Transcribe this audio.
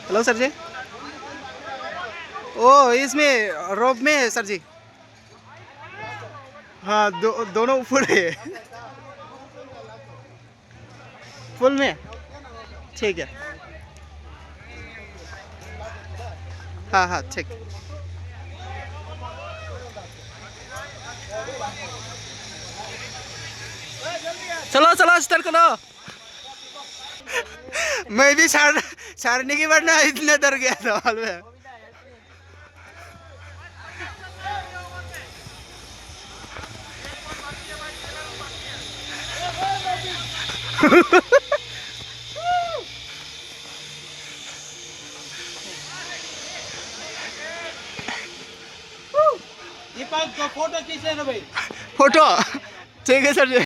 Hello sir जी। ओ इसमें रोप में है सर जी। हाँ दोनों फुल है। फुल में ठीक है। हाँ हाँ ठीक। चलो चलो स्टार्ट करो। मैं भी छाड़ने की वरना इतने डर गया था हाल में। ये फोटो खींचे ना भाई। फोटो ठीक है सर जी।